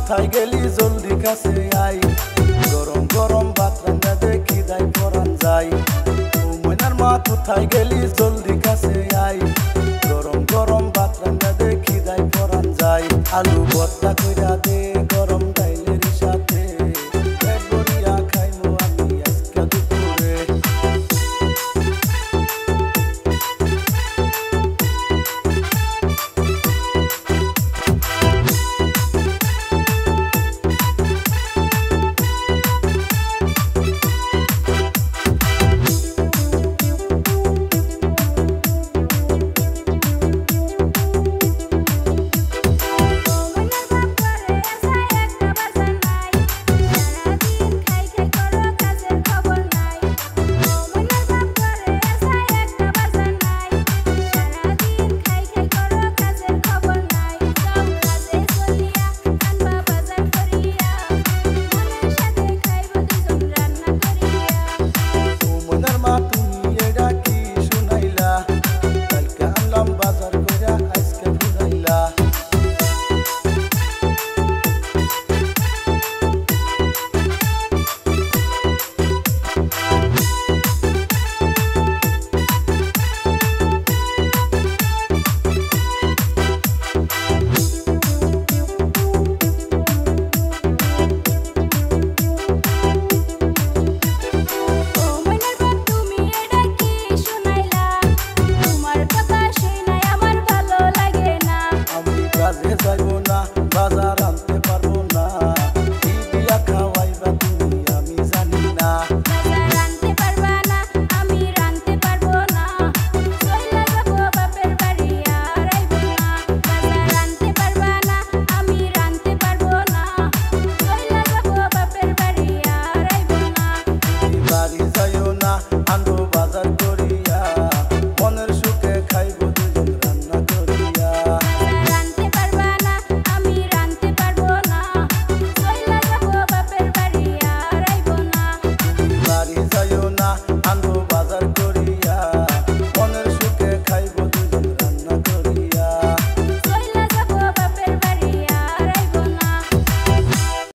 কোথায় গেলি জলদি কাছে আই গরম গরম ভাত রান্না দেখি দাই পরান যাই ও ময়নার মা কোথায় গেলি জলদি কাছে আই গরম গরম ভাত রান্না দেখি দাই পরান যাই আলু ভর্তা